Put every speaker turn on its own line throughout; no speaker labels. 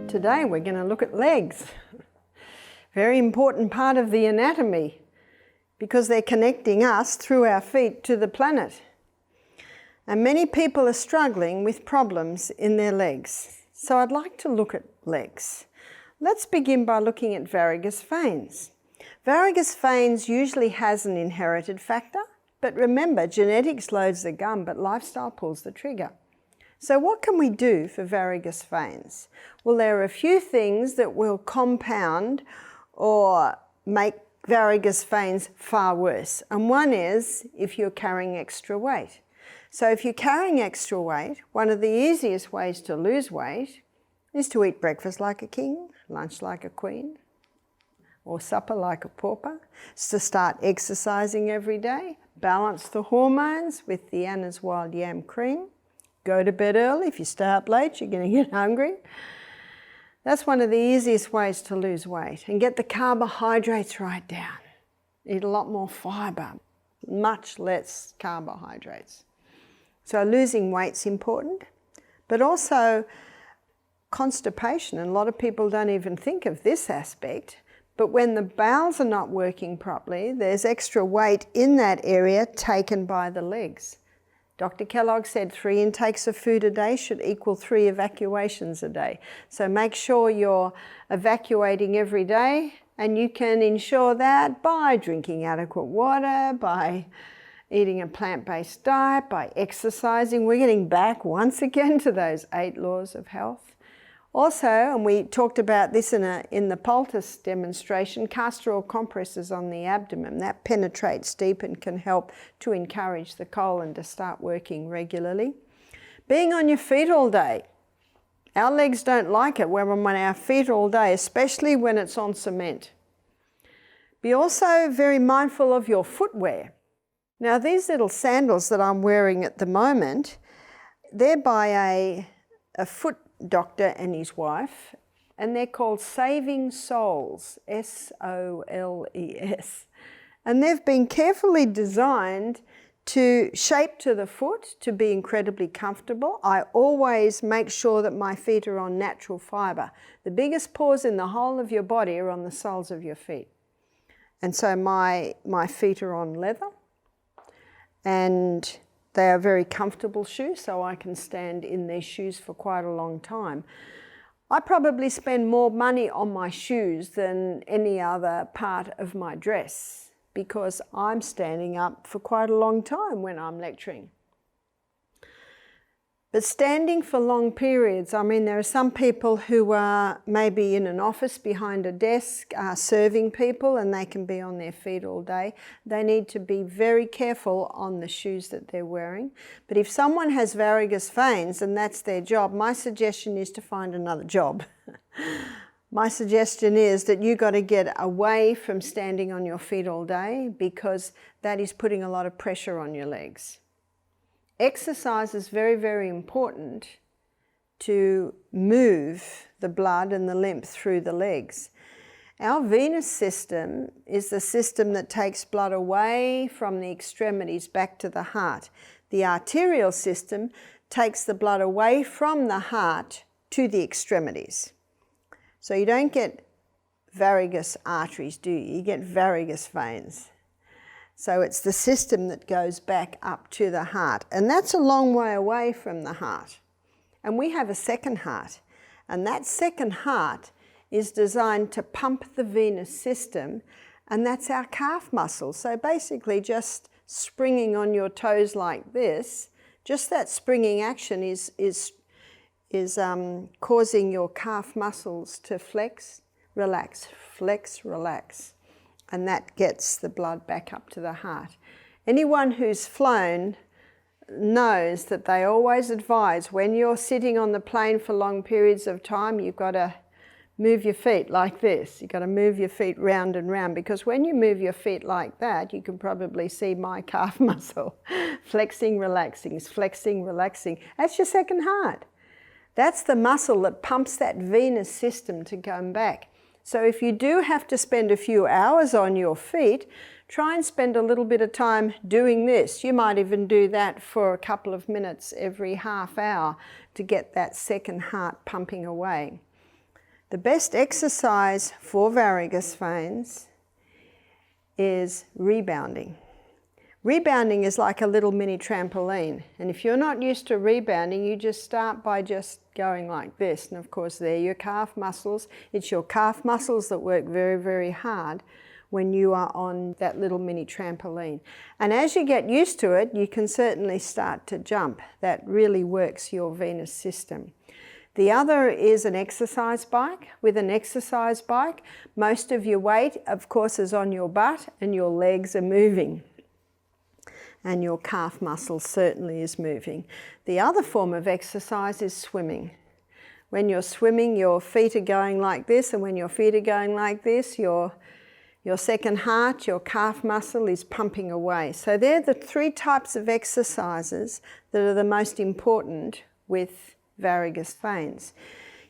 Today we're going to look at legs. Very important part of the anatomy because they're connecting us through our feet to the planet. And many people are struggling with problems in their legs. So I'd like to look at legs. Let's begin by looking at varicose veins. Varicose veins usually has an inherited factor, but remember, genetics loads the gun, but lifestyle pulls the trigger. So what can we do for varicose veins? Well, there are a few things that will compound or make varicose veins far worse. And one is if you're carrying extra weight. So if you're carrying extra weight, one of the easiest ways to lose weight is to eat breakfast like a king, lunch like a queen, or supper like a pauper. It's to start exercising every day, balance the hormones with the Anna's Wild Yam cream, go to bed early. If you stay up late, you're going to get hungry. That's one of the easiest ways to lose weight. And get the carbohydrates right down. Eat a lot more fibre, much less carbohydrates. So losing weight's important, but also constipation. And a lot of people don't even think of this aspect. But when the bowels are not working properly, there's extra weight in that area taken by the legs. Dr. Kellogg said 3 intakes of food a day should equal 3 evacuations a day. So make sure you're evacuating every day, and you can ensure that by drinking adequate water, by eating a plant-based diet, by exercising. We're getting back once again to those 8 laws of health. Also, and we talked about this in the poultice demonstration, castor oil compresses on the abdomen. That penetrates deep and can help to encourage the colon to start working regularly. Being on your feet all day. Our legs don't like it when we're on our feet all day, especially when it's on cement. Be also very mindful of your footwear. Now, these little sandals that I'm wearing at the moment, they're by a foot doctor and his wife, and they're called Saving Soles, S-O-L-E-S. And they've been carefully designed to shape to the foot to be incredibly comfortable. I always make sure that my feet are on natural fibre. The biggest pores in the whole of your body are on the soles of your feet. And so my feet are on leather, and they are very comfortable shoes, so I can stand in these shoes for quite a long time. I probably spend more money on my shoes than any other part of my dress because I'm standing up for quite a long time when I'm lecturing. But standing for long periods, I mean, there are some people who are maybe in an office behind a desk serving people, and they can be on their feet all day. They need to be very careful on the shoes that they're wearing. But if someone has varicose veins and that's their job, my suggestion is to find another job. My suggestion is that you've got to get away from standing on your feet all day because that is putting a lot of pressure on your legs. Exercise is very, very important to move the blood and the lymph through the legs. Our venous system is the system that takes blood away from the extremities back to the heart. The arterial system takes the blood away from the heart to the extremities. So you don't get varicose arteries, do you? You get varicose veins. So it's the system that goes back up to the heart. And that's a long way away from the heart. And we have a second heart. And that second heart is designed to pump the venous system. And that's our calf muscle. So basically just springing on your toes like this, just that springing action is causing your calf muscles to flex, relax, flex, relax. And that gets the blood back up to the heart. Anyone who's flown knows that they always advise when you're sitting on the plane for long periods of time, you've got to move your feet like this. You've got to move your feet round and round, because when you move your feet like that, you can probably see my calf muscle flexing, relaxing, flexing, relaxing. That's your second heart. That's the muscle that pumps that venous system to come back. So if you do have to spend a few hours on your feet, try and spend a little bit of time doing this. You might even do that for a couple of minutes every half hour to get that second heart pumping away. The best exercise for varicose veins is rebounding. Rebounding is like a little mini trampoline, and if you're not used to rebounding, you just start by just going like this, and of course they're your calf muscles. It's your calf muscles that work very, very hard when you are on that little mini trampoline. And as you get used to it, you can certainly start to jump. That really works your venous system. The other is an exercise bike. With an exercise bike, most of your weight, of course, is on your butt and your legs are moving. And your calf muscle certainly is moving. The other form of exercise is swimming. When you're swimming, your feet are going like this, and when your feet are going like this, your second heart, your calf muscle is pumping away. So they're the three types of exercises that are the most important with varicose veins.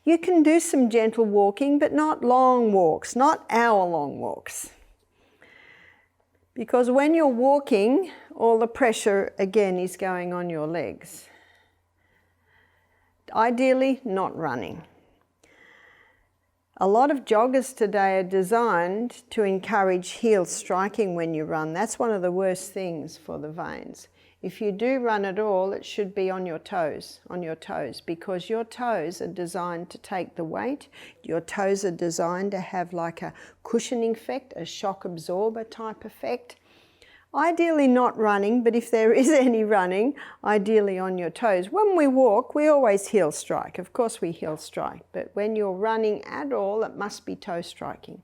You can do some gentle walking, but not long walks, not hour-long walks. Because when you're walking, all the pressure again is going on your legs. Ideally, not running. A lot of joggers today are designed to encourage heel striking when you run. That's one of the worst things for the veins. If you do run at all, it should be on your toes, because your toes are designed to take the weight. Your toes are designed to have like a cushioning effect, a shock absorber type effect. Ideally not running, but if there is any running, ideally on your toes. When we walk, we always heel strike. Of course we heel strike, but when you're running at all, it must be toe striking.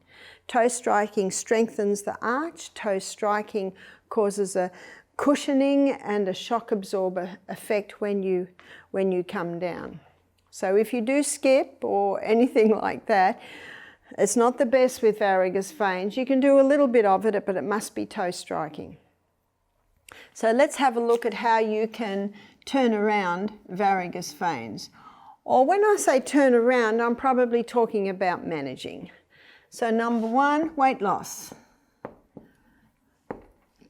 Toe striking strengthens the arch. Toe striking causes a cushioning and a shock absorber effect when you come down. So if you do skip or anything like that, it's not the best with varicose veins. You can do a little bit of it, but it must be toe striking. So let's have a look at how you can turn around varicose veins. Or when I say turn around, I'm probably talking about managing. So number one, weight loss.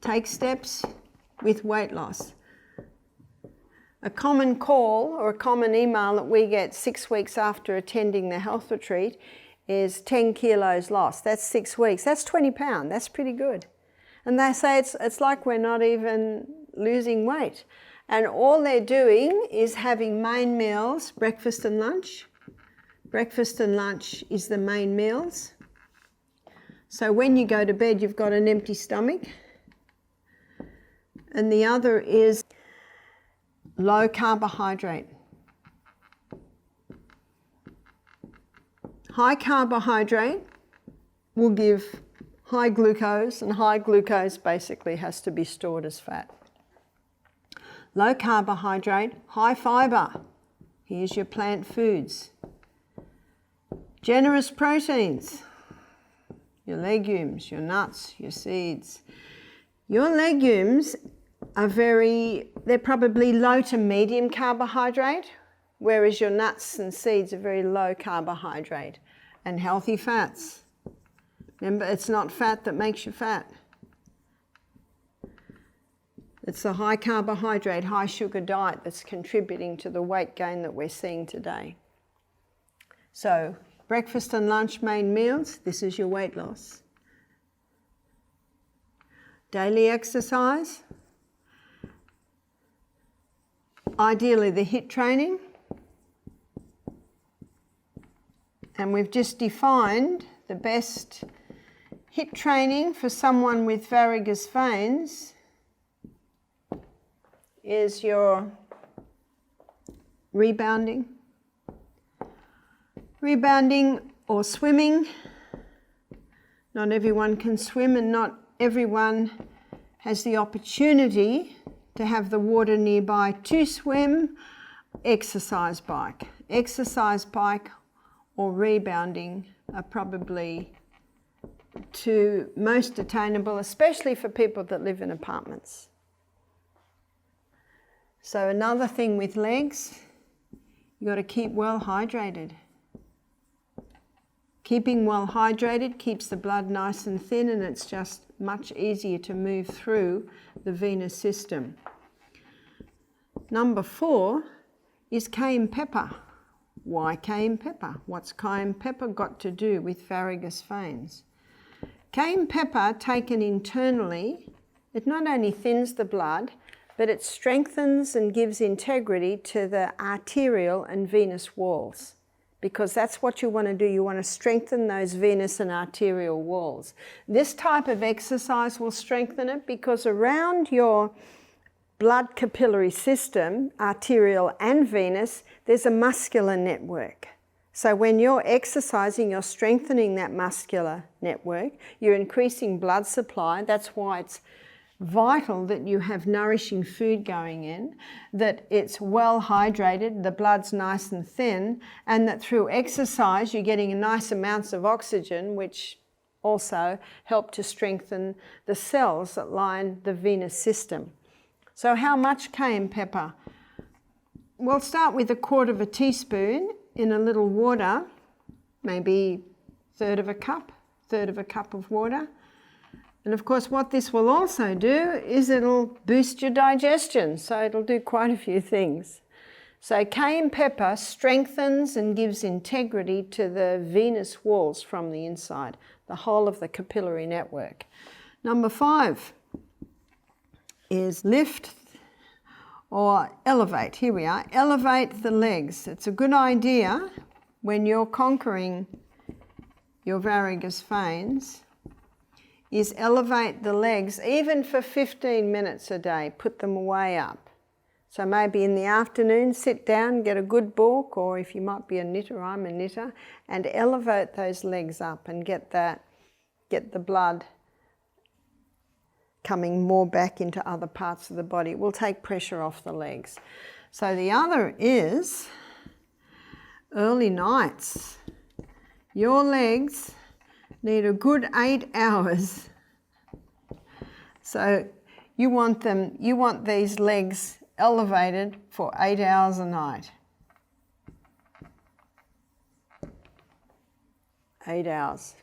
Take steps with weight loss. A common call or a common email that we get 6 weeks after attending the health retreat is 10 kilos lost. That's 6 weeks. That's 20 pounds. That's pretty good. And they say it's like we're not even losing weight. And all they're doing is having main meals, breakfast and lunch. Breakfast and lunch is the main meals. So when you go to bed, you've got an empty stomach. And the other is low carbohydrate. High carbohydrate will give high glucose, and high glucose basically has to be stored as fat. Low carbohydrate, high fibre. Here's your plant foods. Generous proteins, your legumes, your nuts, your seeds. Your legumes are they're probably low to medium carbohydrate, whereas your nuts and seeds are very low carbohydrate. And healthy fats. Remember, it's not fat that makes you fat. It's the high carbohydrate, high sugar diet that's contributing to the weight gain that we're seeing today. So, breakfast and lunch main meals, this is your weight loss. Daily exercise. Ideally the HIIT training. And we've just defined the best HIIT training for someone with varicose veins is your rebounding. Rebounding or swimming. Not everyone can swim, and not everyone has the opportunity to have the water nearby to swim. Exercise bike. Exercise bike or rebounding are probably two most attainable, especially for people that live in apartments. So another thing with legs, you've got to keep well hydrated. Keeping well hydrated keeps the blood nice and thin, and it's just much easier to move through the venous system. Number 4 is cayenne pepper. Why cayenne pepper? What's cayenne pepper got to do with varicose veins? Cayenne pepper taken internally, it not only thins the blood, but it strengthens and gives integrity to the arterial and venous walls, because that's what you want to do. You want to strengthen those venous and arterial walls. This type of exercise will strengthen it because around your blood capillary system, arterial and venous, there's a muscular network. So when you're exercising, you're strengthening that muscular network, you're increasing blood supply. That's why it's vital that you have nourishing food going in, that it's well hydrated, the blood's nice and thin, and that through exercise you're getting nice amounts of oxygen, which also help to strengthen the cells that line the venous system. So how much cayenne pepper? We'll start with 1/4 teaspoon in a little water, maybe 1/3 of a cup of water. And of course what this will also do is it'll boost your digestion, so it'll do quite a few things. So cayenne pepper strengthens and gives integrity to the venous walls from the inside, the whole of the capillary network. Number 5 is lift or elevate. Here we are, elevate the legs. It's a good idea when you're conquering your varicose veins is elevate the legs, even for 15 minutes a day, put them way up. So maybe in the afternoon, sit down, get a good book, or if you might be a knitter, I'm a knitter, and elevate those legs up and get the blood coming more back into other parts of the body. It will take pressure off the legs. So the other is early nights. Your legs need a good 8 hours. So you want these legs elevated for 8 hours a night. 8 hours.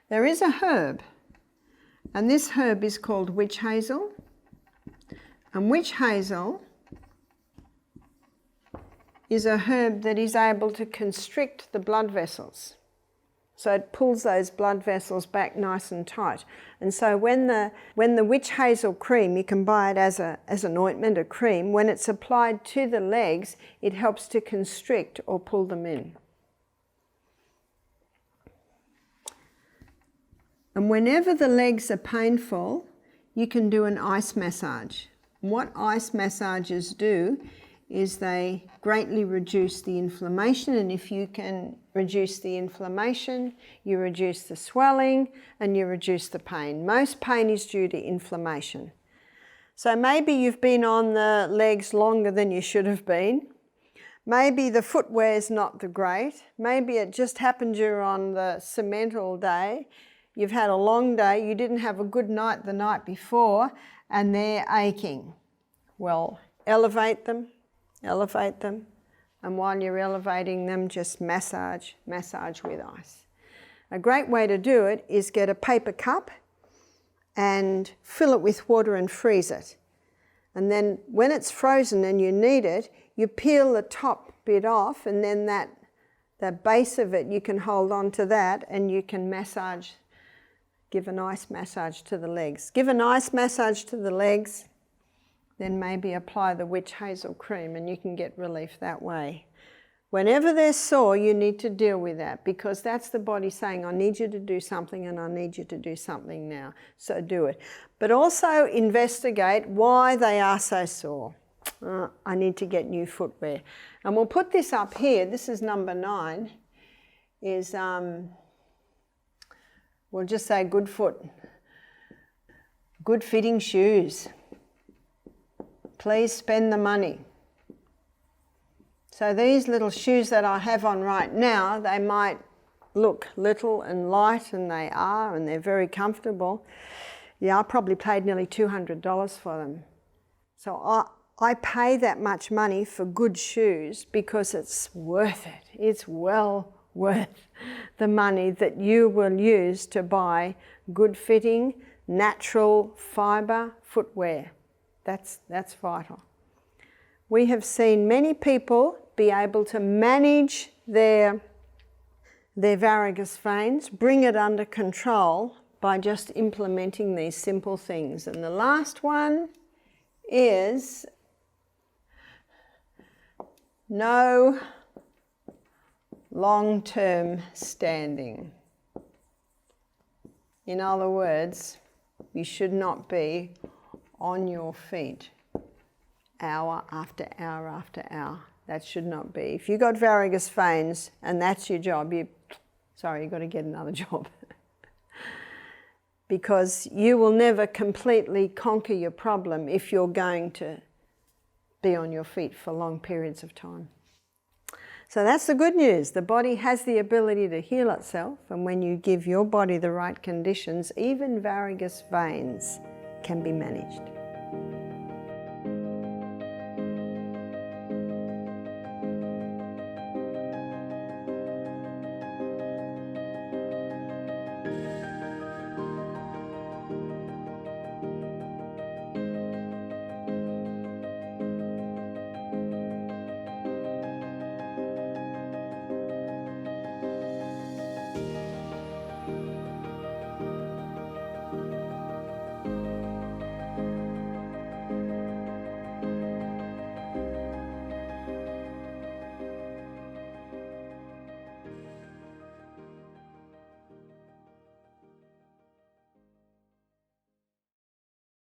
There is a herb, and this herb is called witch hazel. And witch hazel is a herb that is able to constrict the blood vessels. So it pulls those blood vessels back nice and tight. And so when the witch hazel cream, you can buy it as an ointment, a cream, when it's applied to the legs, it helps to constrict or pull them in. And whenever the legs are painful, you can do an ice massage. And what ice massages do is they greatly reduce the inflammation, and if you can reduce the inflammation, you reduce the swelling and you reduce the pain. Most pain is due to inflammation. So maybe you've been on the legs longer than you should have been. Maybe the footwear is not the great. Maybe it just happened you're on the cement all day. You've had a long day, you didn't have a good night the night before, and they're aching. Well, elevate them, and while you're elevating them, just massage with ice. A great way to do it is get a paper cup and fill it with water and freeze it. And then when it's frozen and you need it, you peel the top bit off, and then the base of it, you can hold on to that and you can massage, give a nice massage to the legs. Give a nice massage to the legs, then maybe apply the witch hazel cream and you can get relief that way. Whenever they're sore, you need to deal with that, because that's the body saying, I need you to do something and I need you to do something now. So do it. But also investigate why they are so sore. I need to get new footwear. And we'll put this up here. This is number 9, is we'll just say good foot. Good fitting shoes. Please spend the money. So these little shoes that I have on right now, they might look little and light, and they are, and they're very comfortable. Yeah, I probably paid nearly $200 for them. So I pay that much money for good shoes because it's worth it. It's well worth the money that you will use to buy good fitting, natural fibre footwear. That's vital. We have seen many people be able to manage their varicose veins, bring it under control by just implementing these simple things. And the last one is no long-term standing. In other words, you should not be on your feet hour after hour after hour. That should not be. If you've got varicose veins and that's your job, you've got to get another job. Because you will never completely conquer your problem if you're going to be on your feet for long periods of time. So that's the good news. The body has the ability to heal itself, and when you give your body the right conditions, even varicose veins can be managed.